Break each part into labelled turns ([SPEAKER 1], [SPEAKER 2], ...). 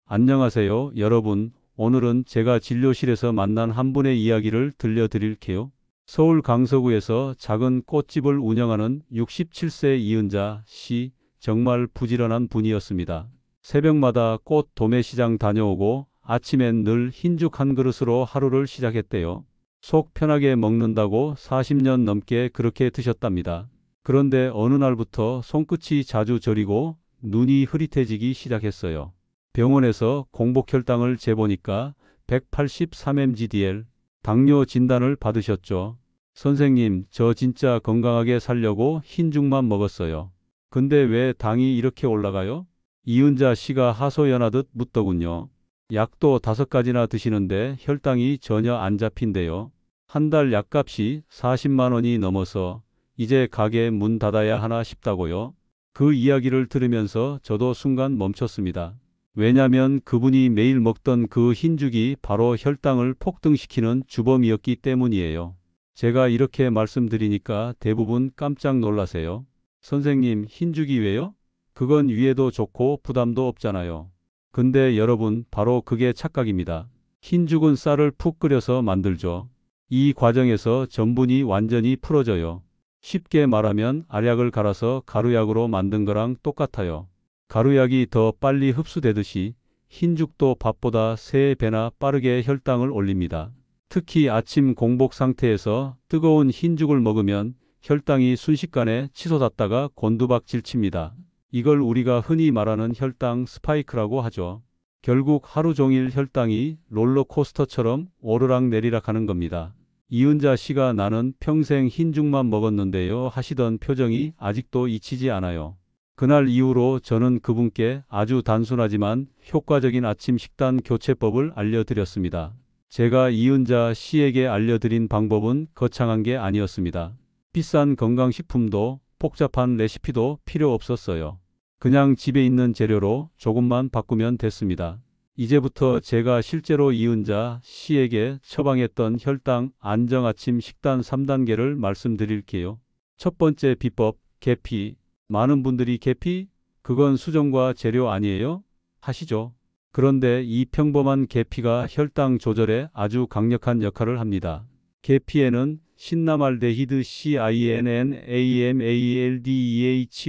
[SPEAKER 1] 안녕하세요, 여러분. 오늘은 제가 진료실에서 만난 한 분의 이야기를 들려드릴게요. 서울 강서구에서 작은 꽃집을 운영하는 67세 이은자 씨, 정말 부지런한 분이었습니다. 새벽마다 꽃 도매시장 다녀오고 아침엔 늘 흰죽 한 그릇으로 하루를 시작했대요. 속 편하게 먹는다고 40년 넘게 그렇게 드셨답니다. 그런데 어느 날부터 손끝이 자주 저리고 눈이 흐릿해지기 시작했어요. 병원에서 공복혈당을 재보니까 183mgdl, 당뇨 진단을 받으셨죠. 선생님, 저 진짜 건강하게 살려고 흰죽만 먹었어요. 근데 왜 당이 이렇게 올라가요? 이은자 씨가 하소연하듯 묻더군요. 약도 5가지나 드시는데 혈당이 전혀 안 잡힌대요. 한 달 약값이 40만 원이 넘어서 이제 가게 문 닫아야 하나 싶다고요. 그 이야기를 들으면서 저도 순간 멈췄습니다. 왜냐면 그분이 매일 먹던 그 흰죽이 바로 혈당을 폭등시키는 주범이었기 때문이에요. 제가 이렇게 말씀드리니까 대부분 깜짝 놀라세요. 선생님, 흰죽이 왜요? 그건 위에도 좋고 부담도 없잖아요. 근데 여러분, 바로 그게 착각입니다. 흰죽은 쌀을 푹 끓여서 만들죠. 이 과정에서 전분이 완전히 풀어져요. 쉽게 말하면 알약을 갈아서 가루약으로 만든 거랑 똑같아요. 가루약이 더 빨리 흡수되듯이 흰죽도 밥보다 3배나 빠르게 혈당을 올립니다. 특히 아침 공복 상태에서 뜨거운 흰죽을 먹으면 혈당이 순식간에 치솟았다가 곤두박질 칩니다. 이걸 우리가 흔히 말하는 혈당 스파이크라고 하죠. 결국 하루 종일 혈당이 롤러코스터처럼 오르락내리락 하는 겁니다. 이은자 씨가 나는 평생 흰죽만 먹었는데요 하시던 표정이 아직도 잊히지 않아요. 그날 이후로 저는 그분께 아주 단순하지만 효과적인 아침 식단 교체법을 알려드렸습니다. 제가 이은자 씨에게 알려드린 방법은 거창한 게 아니었습니다. 비싼 건강식품도 복잡한 레시피도 필요 없었어요. 그냥 집에 있는 재료로 조금만 바꾸면 됐습니다. 이제부터 제가 실제로 이은자 씨에게 처방했던 혈당 안정 아침 식단 3단계를 말씀드릴게요. 첫 번째 비법, 계피. 많은 분들이 계피? 그건 수정과 재료 아니에요? 하시죠. 그런데 이 평범한 계피가 혈당 조절에 아주 강력한 역할을 합니다. 계피에는 신나말데히드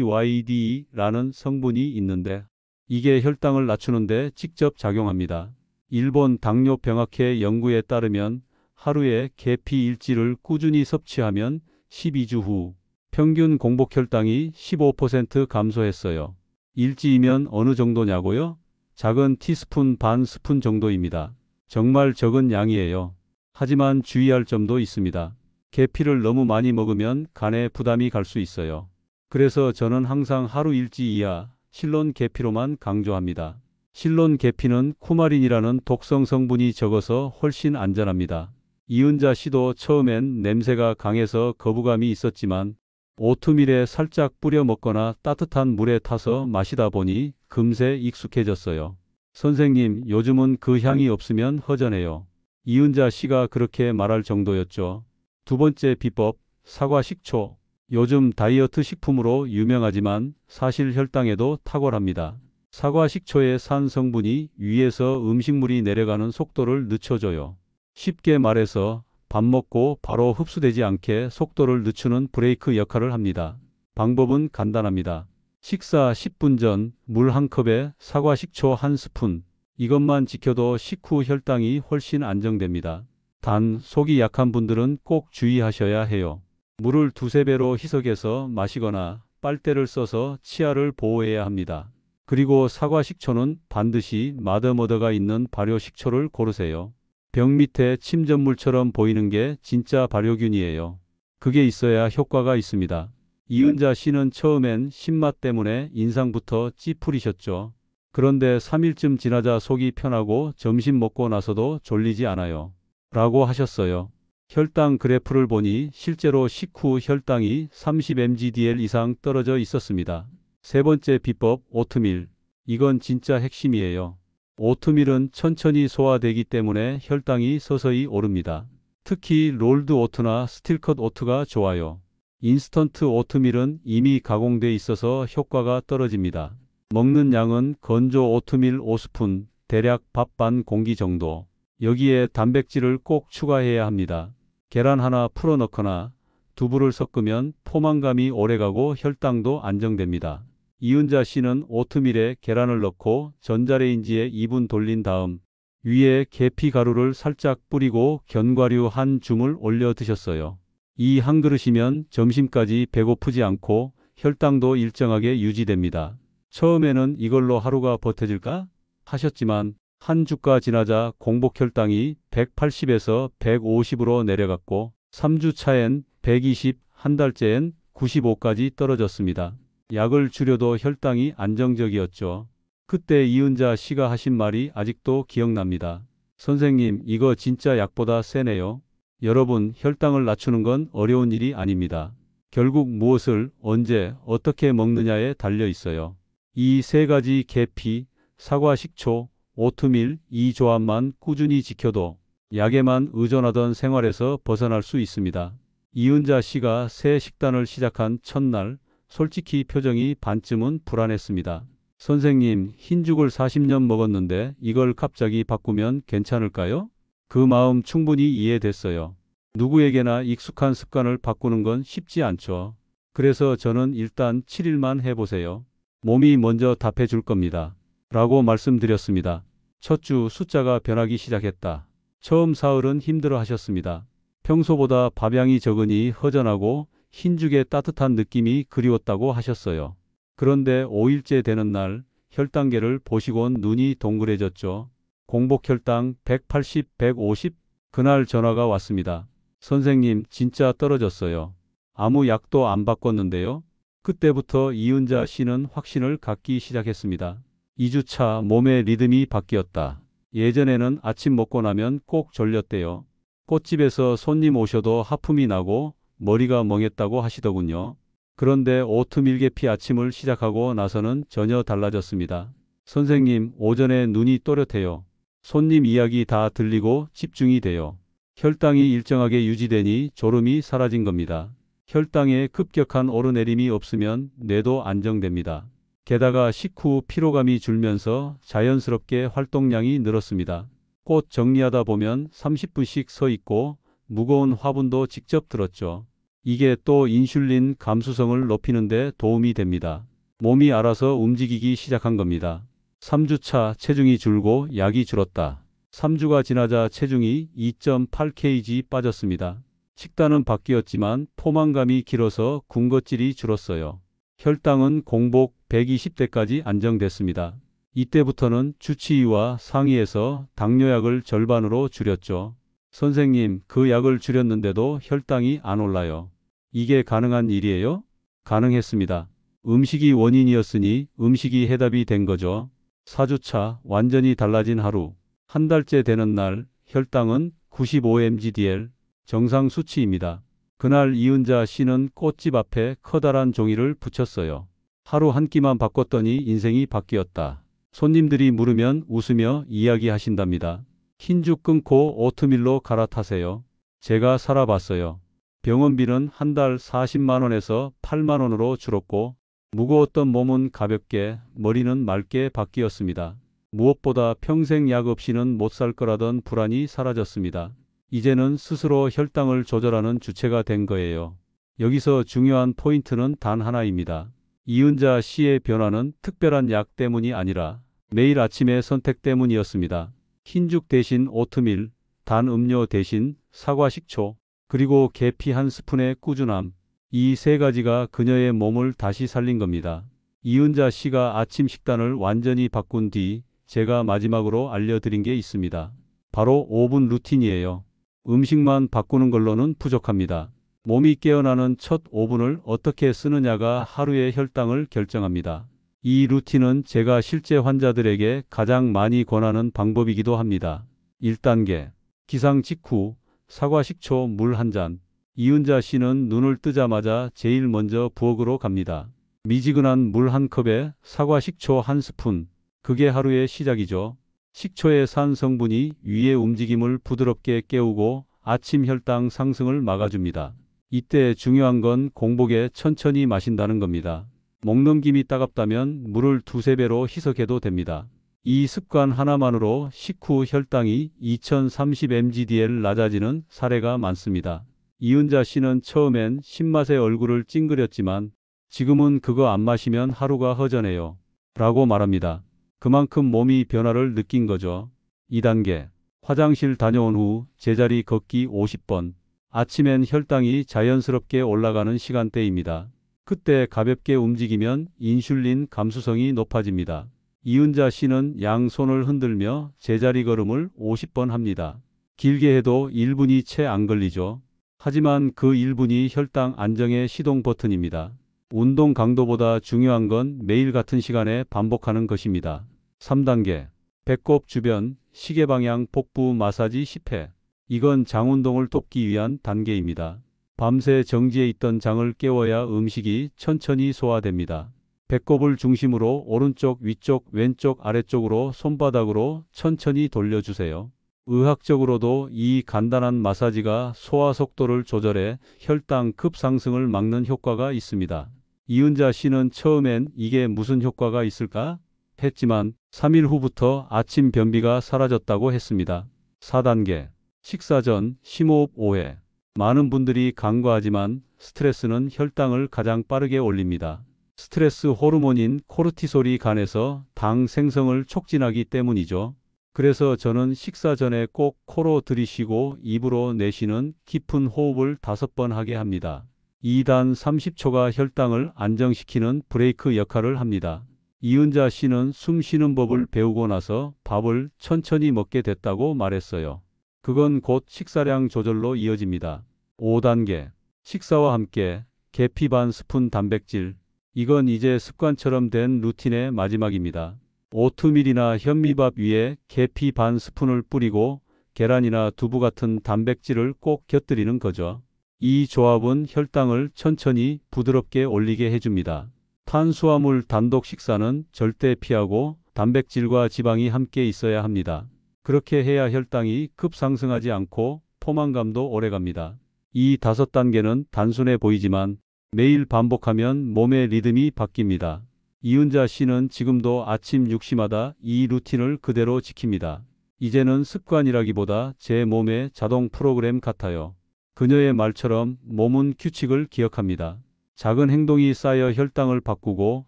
[SPEAKER 1] CINNAMALDEHYDE라는 성분이 있는데 이게 혈당을 낮추는데 직접 작용합니다. 일본 당뇨병학회 연구에 따르면 하루에 계피 일지를 꾸준히 섭취하면 12주 후 평균 공복혈당이 15% 감소했어요. 일지이면 어느 정도냐고요? 작은 티스푼 반 스푼 정도입니다. 정말 적은 양이에요. 하지만 주의할 점도 있습니다. 계피를 너무 많이 먹으면 간에 부담이 갈 수 있어요. 그래서 저는 항상 하루 일지 이하 실론 계피로만 강조합니다. 실론 계피는 쿠마린이라는 독성 성분이 적어서 훨씬 안전합니다. 이은자 씨도 처음엔 냄새가 강해서 거부감이 있었지만 오트밀에 살짝 뿌려 먹거나 따뜻한 물에 타서 마시다 보니 금세 익숙해졌어요. 선생님, 요즘은 그 향이 없으면 허전해요. 이은자 씨가 그렇게 말할 정도였죠. 두 번째 비법, 사과 식초. 요즘 다이어트 식품으로 유명하지만 사실 혈당에도 탁월합니다. 사과 식초의 산 성분이 위에서 음식물이 내려가는 속도를 늦춰줘요. 쉽게 말해서 밥 먹고 바로 흡수되지 않게 속도를 늦추는 브레이크 역할을 합니다. 방법은 간단합니다. 식사 10분 전 물 1컵에 사과 식초 1스푼. 이것만 지켜도 식후 혈당이 훨씬 안정됩니다. 단, 속이 약한 분들은 꼭 주의하셔야 해요. 물을 2~3배로 희석해서 마시거나 빨대를 써서 치아를 보호해야 합니다. 그리고 사과 식초는 반드시 마더머더가 있는 발효 식초를 고르세요. 벽 밑에 침전물처럼 보이는 게 진짜 발효균이에요. 그게 있어야 효과가 있습니다. 이은자 씨는 처음엔 신맛 때문에 인상부터 찌푸리셨죠. 그런데 3일쯤 지나자 속이 편하고 점심 먹고 나서도 졸리지 않아요. 라고 하셨어요. 혈당 그래프를 보니 실제로 식후 혈당이 30mgdl 이상 떨어져 있었습니다. 세 번째 비법, 오트밀. 이건 진짜 핵심이에요. 오트밀은 천천히 소화되기 때문에 혈당이 서서히 오릅니다. 특히 롤드 오트나 스틸컷 오트가 좋아요. 인스턴트 오트밀은 이미 가공돼 있어서 효과가 떨어집니다. 먹는 양은 건조 오트밀 5스푼, 대략 밥 반 공기 정도. 여기에 단백질을 꼭 추가해야 합니다. 계란 하나 풀어 넣거나 두부를 섞으면 포만감이 오래가고 혈당도 안정됩니다. 이은자 씨는 오트밀에 계란을 넣고 전자레인지에 2분 돌린 다음 위에 계피 가루를 살짝 뿌리고 견과류 한 줌을 올려 드셨어요. 이 한 그릇이면 점심까지 배고프지 않고 혈당도 일정하게 유지됩니다. 처음에는 이걸로 하루가 버텨질까 하셨지만 한 주가 지나자 공복 혈당이 180에서 150으로 내려갔고 3주 차엔 120, 한 달째엔 95까지 떨어졌습니다. 약을 줄여도 혈당이 안정적이었죠. 그때 이은자 씨가 하신 말이 아직도 기억납니다. 선생님, 이거 진짜 약보다 세네요. 여러분, 혈당을 낮추는 건 어려운 일이 아닙니다. 결국 무엇을 언제 어떻게 먹느냐에 달려 있어요. 이 세 가지 계피, 사과, 식초, 오트밀 이 조합만 꾸준히 지켜도 약에만 의존하던 생활에서 벗어날 수 있습니다. 이은자 씨가 새 식단을 시작한 첫날 솔직히 표정이 반쯤은 불안했습니다. 선생님, 흰죽을 40년 먹었는데 이걸 갑자기 바꾸면 괜찮을까요? 그 마음 충분히 이해됐어요. 누구에게나 익숙한 습관을 바꾸는 건 쉽지 않죠. 그래서 저는 일단 7일만 해보세요. 몸이 먼저 답해줄 겁니다. 라고 말씀드렸습니다. 첫 주 숫자가 변하기 시작했다. 처음 사흘은 힘들어 하셨습니다. 평소보다 밥양이 적으니 허전하고 흰죽의 따뜻한 느낌이 그리웠다고 하셨어요. 그런데 5일째 되는 날 혈당계를 보시곤 눈이 동그래졌죠. 공복 혈당 180, 150. 그날 전화가 왔습니다. 선생님, 진짜 떨어졌어요. 아무 약도 안 바꿨는데요. 그때부터 이은자 씨는 확신을 갖기 시작했습니다. 2주차 몸의 리듬이 바뀌었다. 예전에는 아침 먹고 나면 꼭 졸렸대요. 꽃집에서 손님 오셔도 하품이 나고 머리가 멍했다고 하시더군요. 그런데 오트밀 계피 아침을 시작하고 나서는 전혀 달라졌습니다. 선생님, 오전에 눈이 또렷해요. 손님 이야기 다 들리고 집중이 돼요. 혈당이 일정하게 유지되니 졸음이 사라진 겁니다. 혈당에 급격한 오르내림이 없으면 뇌도 안정됩니다. 게다가 식후 피로감이 줄면서 자연스럽게 활동량이 늘었습니다. 꽃 정리하다 보면 30분씩 서 있고 무거운 화분도 직접 들었죠. 이게 또 인슐린 감수성을 높이는 데 도움이 됩니다. 몸이 알아서 움직이기 시작한 겁니다. 3주차 체중이 줄고 약이 줄었다. 3주가 지나자 체중이 2.8kg 빠졌습니다. 식단은 바뀌었지만 포만감이 길어서 군것질이 줄었어요. 혈당은 공복 120대까지 안정됐습니다. 이때부터는 주치의와 상의해서 당뇨약을 절반으로 줄였죠. 선생님, 그 약을 줄였는데도 혈당이 안 올라요. 이게 가능한 일이에요? 가능했습니다. 음식이 원인이었으니 음식이 해답이 된 거죠. 4주차 완전히 달라진 하루. 한 달째 되는 날 혈당은 95mg/dl 정상 수치입니다. 그날 이은자 씨는 꽃집 앞에 커다란 종이를 붙였어요. 하루 한 끼만 바꿨더니 인생이 바뀌었다. 손님들이 물으면 웃으며 이야기하신답니다. 흰죽 끊고 오트밀로 갈아타세요. 제가 살아봤어요. 병원비는 한 달 40만 원에서 8만 원으로 줄었고 무거웠던 몸은 가볍게, 머리는 맑게 바뀌었습니다. 무엇보다 평생 약 없이는 못 살 거라던 불안이 사라졌습니다. 이제는 스스로 혈당을 조절하는 주체가 된 거예요. 여기서 중요한 포인트는 단 하나입니다. 이은자 씨의 변화는 특별한 약 때문이 아니라 매일 아침의 선택 때문이었습니다. 흰죽 대신 오트밀, 단 음료 대신 사과 식초, 그리고 계피 한 스푼의 꾸준함. 이 세 가지가 그녀의 몸을 다시 살린 겁니다. 이은자 씨가 아침 식단을 완전히 바꾼 뒤 제가 마지막으로 알려드린 게 있습니다. 바로 5분 루틴이에요. 음식만 바꾸는 걸로는 부족합니다. 몸이 깨어나는 첫 5분을 어떻게 쓰느냐가 하루의 혈당을 결정합니다. 이 루틴은 제가 실제 환자들에게 가장 많이 권하는 방법이기도 합니다. 1단계. 기상 직후 사과 식초 물 한 잔. 이은자 씨는 눈을 뜨자마자 제일 먼저 부엌으로 갑니다. 미지근한 물 한 컵에 사과 식초 한 스푼. 그게 하루의 시작이죠. 식초의 산 성분이 위의 움직임을 부드럽게 깨우고 아침 혈당 상승을 막아줍니다. 이때 중요한 건 공복에 천천히 마신다는 겁니다. 목 넘김이 따갑다면 물을 두세 배로 희석해도 됩니다. 이 습관 하나만으로 식후 혈당이 2030mgdl 낮아지는 사례가 많습니다. 이은자 씨는 처음엔 신맛에 얼굴을 찡그렸지만 지금은 그거 안 마시면 하루가 허전해요. 라고 말합니다. 그만큼 몸이 변화를 느낀 거죠. 2단계. 화장실 다녀온 후 제자리 걷기 50번. 아침엔 혈당이 자연스럽게 올라가는 시간대입니다. 그때 가볍게 움직이면 인슐린 감수성이 높아집니다. 이은자 씨는 양손을 흔들며 제자리 걸음을 50번 합니다. 길게 해도 1분이 채 안 걸리죠. 하지만 그 1분이 혈당 안정의 시동 버튼입니다. 운동 강도보다 중요한 건 매일 같은 시간에 반복하는 것입니다. 3단계. 배꼽 주변 시계 방향 복부 마사지 10회. 이건 장 운동을 돕기 위한 단계입니다. 밤새 정지해 있던 장을 깨워야 음식이 천천히 소화됩니다. 배꼽을 중심으로 오른쪽, 위쪽, 왼쪽, 아래쪽으로 손바닥으로 천천히 돌려주세요. 의학적으로도 이 간단한 마사지가 소화 속도를 조절해 혈당 급상승을 막는 효과가 있습니다. 이은자 씨는 처음엔 이게 무슨 효과가 있을까 했지만 3일 후부터 아침 변비가 사라졌다고 했습니다. 4단계. 식사 전 심호흡 5회. 많은 분들이 간과하지만 스트레스는 혈당을 가장 빠르게 올립니다. 스트레스 호르몬인 코르티솔이 간에서 당 생성을 촉진하기 때문이죠. 그래서 저는 식사 전에 꼭 코로 들이쉬고 입으로 내쉬는 깊은 호흡을 5번 하게 합니다. 2단 30초가 혈당을 안정시키는 브레이크 역할을 합니다. 이은자 씨는 숨 쉬는 법을 배우고 나서 밥을 천천히 먹게 됐다고 말했어요. 그건 곧 식사량 조절로 이어집니다. 5단계. 식사와 함께 계피 반 스푼 단백질. 이건 이제 습관처럼 된 루틴의 마지막입니다. 오트밀이나 현미밥 위에 계피 반 스푼을 뿌리고 계란이나 두부 같은 단백질을 꼭 곁들이는 거죠. 이 조합은 혈당을 천천히 부드럽게 올리게 해줍니다. 탄수화물 단독 식사는 절대 피하고 단백질과 지방이 함께 있어야 합니다. 그렇게 해야 혈당이 급상승하지 않고 포만감도 오래갑니다. 이 5단계는 단순해 보이지만 매일 반복하면 몸의 리듬이 바뀝니다. 이은자 씨는 지금도 아침 6시마다 이 루틴을 그대로 지킵니다. 이제는 습관이라기보다 제 몸의 자동 프로그램 같아요. 그녀의 말처럼 몸은 규칙을 기억합니다. 작은 행동이 쌓여 혈당을 바꾸고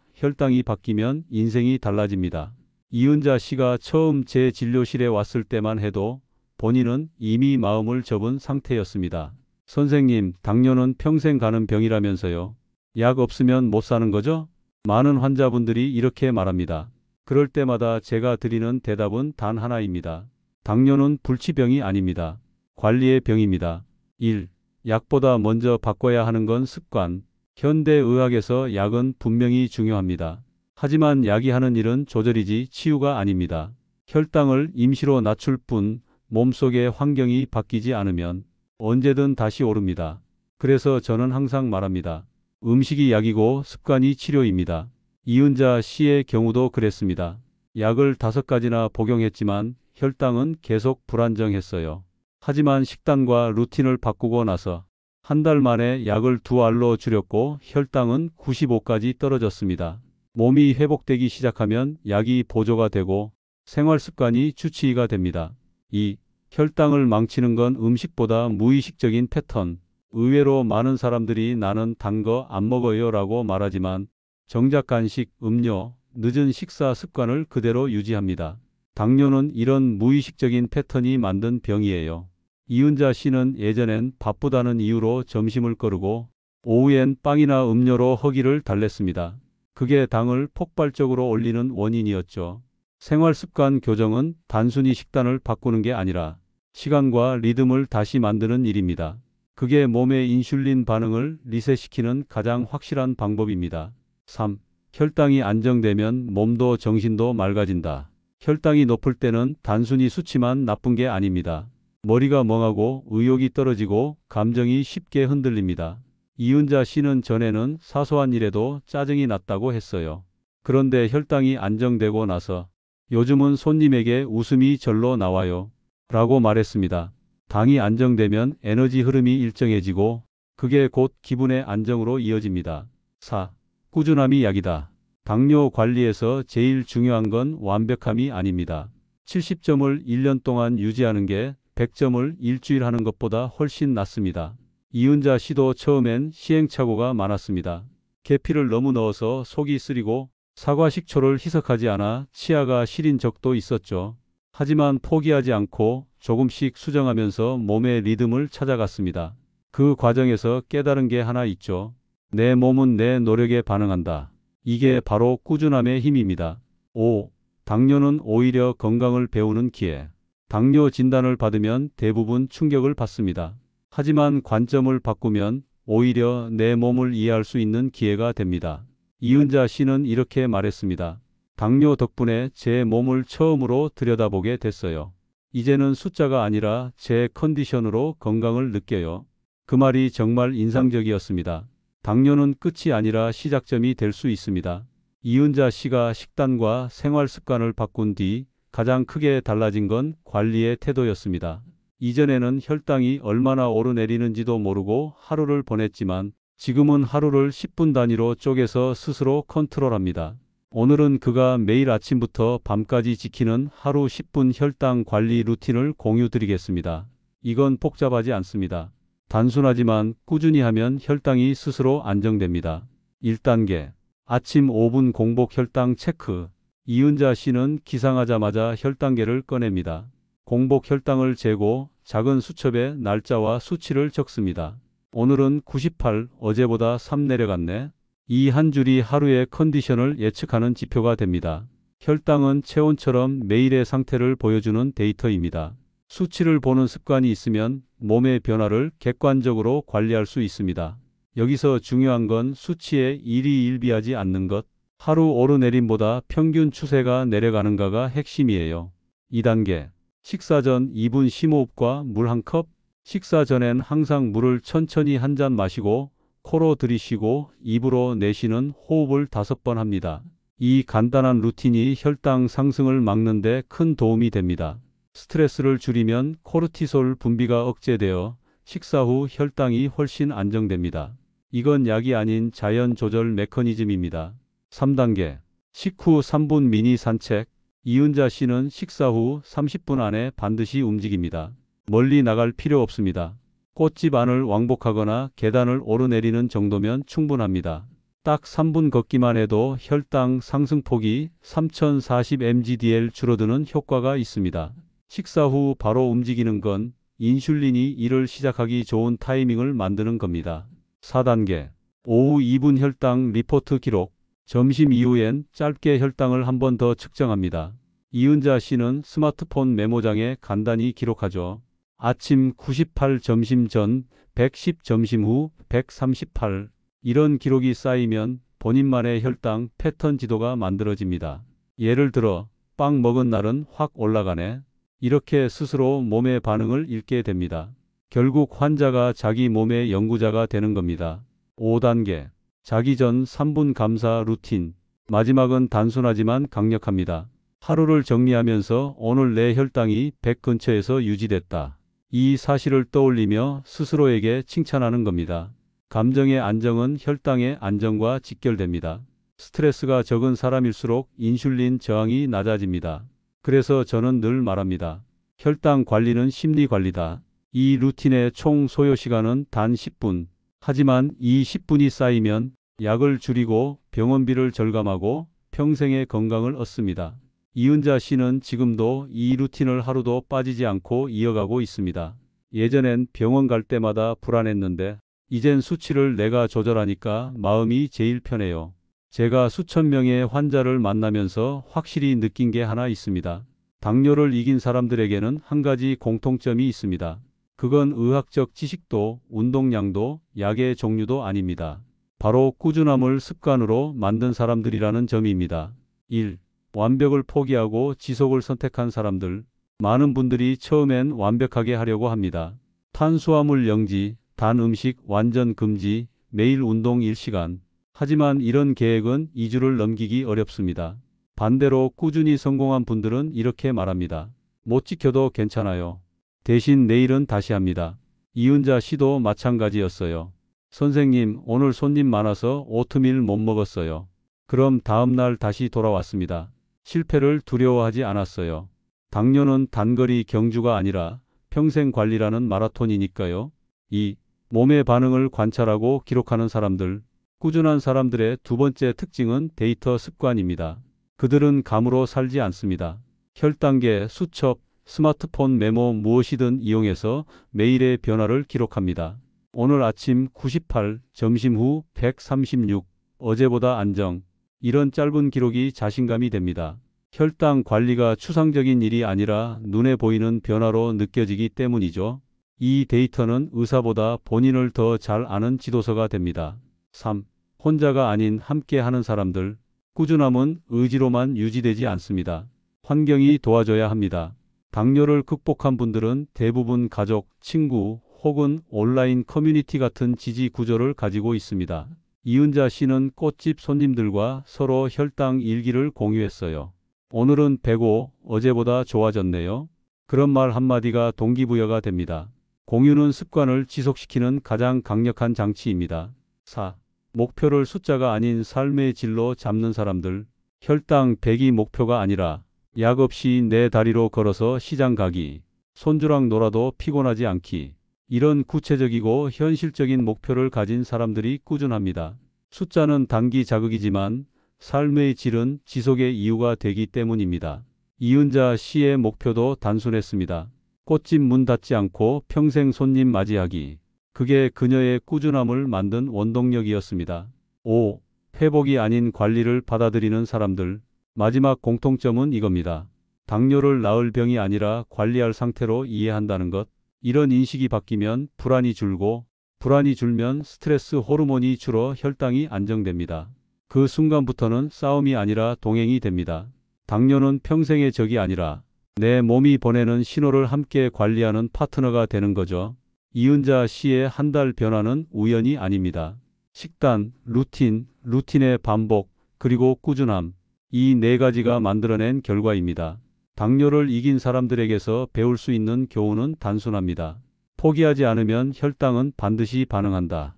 [SPEAKER 1] 혈당이 바뀌면 인생이 달라집니다. 이은자 씨가 처음 제 진료실에 왔을 때만 해도 본인은 이미 마음을 접은 상태였습니다. 선생님, 당뇨는 평생 가는 병이라면서요. 약 없으면 못 사는 거죠? 많은 환자분들이 이렇게 말합니다. 그럴 때마다 제가 드리는 대답은 단 하나입니다. 당뇨는 불치병이 아닙니다. 관리의 병입니다. 1. 약보다 먼저 바꿔야 하는 건 습관. 현대의학에서 약은 분명히 중요합니다. 하지만 약이 하는 일은 조절이지 치유가 아닙니다. 혈당을 임시로 낮출 뿐 몸속의 환경이 바뀌지 않으면 언제든 다시 오릅니다. 그래서 저는 항상 말합니다. 음식이 약이고 습관이 치료입니다. 이은자 씨의 경우도 그랬습니다. 약을 5가지나 복용했지만 혈당은 계속 불안정했어요. 하지만 식단과 루틴을 바꾸고 나서 한 달 만에 약을 2알로 줄였고 혈당은 95까지 떨어졌습니다. 몸이 회복되기 시작하면 약이 보조가 되고 생활 습관이 주치의가 됩니다. 2. 혈당을 망치는 건 음식보다 무의식적인 패턴. 의외로 많은 사람들이 나는 단 거 안 먹어요 라고 말하지만 정작 간식, 음료, 늦은 식사 습관을 그대로 유지합니다. 당뇨는 이런 무의식적인 패턴이 만든 병이에요. 이은자 씨는 예전엔 바쁘다는 이유로 점심을 거르고 오후엔 빵이나 음료로 허기를 달랬습니다. 그게 당을 폭발적으로 올리는 원인이었죠. 생활 습관 교정은 단순히 식단을 바꾸는 게 아니라 시간과 리듬을 다시 만드는 일입니다. 그게 몸의 인슐린 반응을 리셋시키는 가장 확실한 방법입니다. 3. 혈당이 안정되면 몸도 정신도 맑아진다. 혈당이 높을 때는 단순히 수치만 나쁜 게 아닙니다. 머리가 멍하고 의욕이 떨어지고 감정이 쉽게 흔들립니다. 이은자 씨는 전에는 사소한 일에도 짜증이 났다고 했어요. 그런데 혈당이 안정되고 나서 요즘은 손님에게 웃음이 절로 나와요. 라고 말했습니다. 당이 안정되면 에너지 흐름이 일정해지고 그게 곧 기분의 안정으로 이어집니다. 4. 꾸준함이 약이다. 당뇨 관리에서 제일 중요한 건 완벽함이 아닙니다. 70점을 1년 동안 유지하는 게 100점을 일주일 하는 것보다 훨씬 낫습니다. 이은자 씨도 처음엔 시행착오가 많았습니다. 계피를 너무 넣어서 속이 쓰리고 사과 식초를 희석하지 않아 치아가 시린 적도 있었죠. 하지만 포기하지 않고 조금씩 수정하면서 몸의 리듬을 찾아갔습니다. 그 과정에서 깨달은 게 하나 있죠. 내 몸은 내 노력에 반응한다. 이게 바로 꾸준함의 힘입니다. 5. 당뇨는 오히려 건강을 배우는 기회. 당뇨 진단을 받으면 대부분 충격을 받습니다. 하지만 관점을 바꾸면 오히려 내 몸을 이해할 수 있는 기회가 됩니다. 이은자 씨는 이렇게 말했습니다. 당뇨 덕분에 제 몸을 처음으로 들여다보게 됐어요. 이제는 숫자가 아니라 제 컨디션으로 건강을 느껴요. 그 말이 정말 인상적이었습니다. 당뇨는 끝이 아니라 시작점이 될 수 있습니다. 이은자 씨가 식단과 생활 습관을 바꾼 뒤 가장 크게 달라진 건 관리의 태도였습니다. 이전에는 혈당이 얼마나 오르내리는지도 모르고 하루를 보냈지만 지금은 하루를 10분 단위로 쪼개서 스스로 컨트롤합니다. 오늘은 그가 매일 아침부터 밤까지 지키는 하루 10분 혈당 관리 루틴을 공유드리겠습니다. 이건 복잡하지 않습니다. 단순하지만 꾸준히 하면 혈당이 스스로 안정됩니다. 1단계. 아침 5분 공복 혈당 체크. 이은자 씨는 기상하자마자 혈당계를 꺼냅니다. 공복 혈당을 재고 작은 수첩에 날짜와 수치를 적습니다. 오늘은 98, 어제보다 3 내려갔네. 이 한 줄이 하루의 컨디션을 예측하는 지표가 됩니다. 혈당은 체온처럼 매일의 상태를 보여주는 데이터입니다. 수치를 보는 습관이 있으면 몸의 변화를 객관적으로 관리할 수 있습니다. 여기서 중요한 건 수치에 일희일비하지 않는 것, 하루 오르내림보다 평균 추세가 내려가는가가 핵심이에요. 2단계. 식사 전 2분 심호흡과 물 1컵. 식사 전엔 항상 물을 천천히 한 잔 마시고 코로 들이쉬고 입으로 내쉬는 호흡을 5번 합니다. 이 간단한 루틴이 혈당 상승을 막는 데 큰 도움이 됩니다. 스트레스를 줄이면 코르티솔 분비가 억제되어 식사 후 혈당이 훨씬 안정됩니다. 이건 약이 아닌 자연 조절 메커니즘입니다. 3단계. 식후 3분 미니 산책. 이은자 씨는 식사 후 30분 안에 반드시 움직입니다. 멀리 나갈 필요 없습니다. 꽃집 안을 왕복하거나 계단을 오르내리는 정도면 충분합니다. 딱 3분 걷기만 해도 혈당 상승폭이 3040mgdl 줄어드는 효과가 있습니다. 식사 후 바로 움직이는 건 인슐린이 일을 시작하기 좋은 타이밍을 만드는 겁니다. 4단계. 오후 2분 혈당 리포트 기록. 점심 이후엔 짧게 혈당을 한 번 더 측정합니다. 이은자 씨는 스마트폰 메모장에 간단히 기록하죠. 아침 98, 점심 전 110, 점심 후 138. 이런 기록이 쌓이면 본인만의 혈당 패턴 지도가 만들어집니다. 예를 들어 빵 먹은 날은 확 올라가네. 이렇게 스스로 몸의 반응을 읽게 됩니다. 결국 환자가 자기 몸의 연구자가 되는 겁니다. 5단계. 자기 전 3분 감사 루틴. 마지막은 단순하지만 강력합니다. 하루를 정리하면서 오늘 내 혈당이 100 근처에서 유지됐다. 이 사실을 떠올리며 스스로에게 칭찬하는 겁니다. 감정의 안정은 혈당의 안정과 직결됩니다. 스트레스가 적은 사람일수록 인슐린 저항이 낮아집니다. 그래서 저는 늘 말합니다. 혈당 관리는 심리 관리다. 이 루틴의 총 소요 시간은 단 10분. 하지만 이 10분이 쌓이면 약을 줄이고 병원비를 절감하고 평생의 건강을 얻습니다. 이은자 씨는 지금도 이 루틴을 하루도 빠지지 않고 이어가고 있습니다. 예전엔 병원 갈 때마다 불안했는데 이젠 수치를 내가 조절하니까 마음이 제일 편해요. 제가 수천 명의 환자를 만나면서 확실히 느낀 게 하나 있습니다. 당뇨를 이긴 사람들에게는 한 가지 공통점이 있습니다. 그건 의학적 지식도 운동량도 약의 종류도 아닙니다. 바로 꾸준함을 습관으로 만든 사람들이라는 점입니다. 1. 완벽을 포기하고 지속을 선택한 사람들. 많은 분들이 처음엔 완벽하게 하려고 합니다. 탄수화물 영지, 단 음식 완전 금지, 매일 운동 1시간. 하지만 이런 계획은 2주를 넘기기 어렵습니다. 반대로 꾸준히 성공한 분들은 이렇게 말합니다. 못 지켜도 괜찮아요. 대신 내일은 다시 합니다. 이은자 씨도 마찬가지였어요. 선생님, 오늘 손님 많아서 오트밀 못 먹었어요. 그럼 다음 날 다시 돌아왔습니다. 실패를 두려워하지 않았어요. 당뇨는 단거리 경주가 아니라 평생 관리라는 마라톤이니까요. 2. 몸의 반응을 관찰하고 기록하는 사람들. 꾸준한 사람들의 두 번째 특징은 데이터 습관입니다. 그들은 감으로 살지 않습니다. 혈당계, 수첩, 스마트폰 메모 무엇이든 이용해서 매일의 변화를 기록합니다. 오늘 아침 98, 점심 후 136, 어제보다 안정. 이런 짧은 기록이 자신감이 됩니다. 혈당 관리가 추상적인 일이 아니라 눈에 보이는 변화로 느껴지기 때문이죠. 이 데이터는 의사보다 본인을 더 잘 아는 지도서가 됩니다. 3. 혼자가 아닌 함께 하는 사람들. 꾸준함은 의지로만 유지되지 않습니다. 환경이 도와줘야 합니다. 당뇨를 극복한 분들은 대부분 가족, 친구 혹은 온라인 커뮤니티 같은 지지 구조를 가지고 있습니다. 이은자 씨는 꽃집 손님들과 서로 혈당 일기를 공유했어요. 오늘은 105, 어제보다 좋아졌네요. 그런 말 한마디가 동기부여가 됩니다. 공유는 습관을 지속시키는 가장 강력한 장치입니다. 4. 목표를 숫자가 아닌 삶의 질로 잡는 사람들. 혈당 100이 목표가 아니라 약 없이 내 다리로 걸어서 시장 가기, 손주랑 놀아도 피곤하지 않기. 이런 구체적이고 현실적인 목표를 가진 사람들이 꾸준합니다. 숫자는 단기 자극이지만 삶의 질은 지속의 이유가 되기 때문입니다. 이은자 씨의 목표도 단순했습니다. 꽃집 문 닫지 않고 평생 손님 맞이하기. 그게 그녀의 꾸준함을 만든 원동력이었습니다. 5. 회복이 아닌 관리를 받아들이는 사람들. 마지막 공통점은 이겁니다. 당뇨를 나을 병이 아니라 관리할 상태로 이해한다는 것. 이런 인식이 바뀌면 불안이 줄고, 불안이 줄면 스트레스 호르몬이 줄어 혈당이 안정됩니다. 그 순간부터는 싸움이 아니라 동행이 됩니다. 당뇨는 평생의 적이 아니라 내 몸이 보내는 신호를 함께 관리하는 파트너가 되는 거죠. 이은자 씨의 한 달 변화는 우연이 아닙니다. 식단, 루틴의 반복, 그리고 꾸준함. 이 네 가지가 만들어낸 결과입니다. 당뇨를 이긴 사람들에게서 배울 수 있는 교훈은 단순합니다. 포기하지 않으면 혈당은 반드시 반응한다.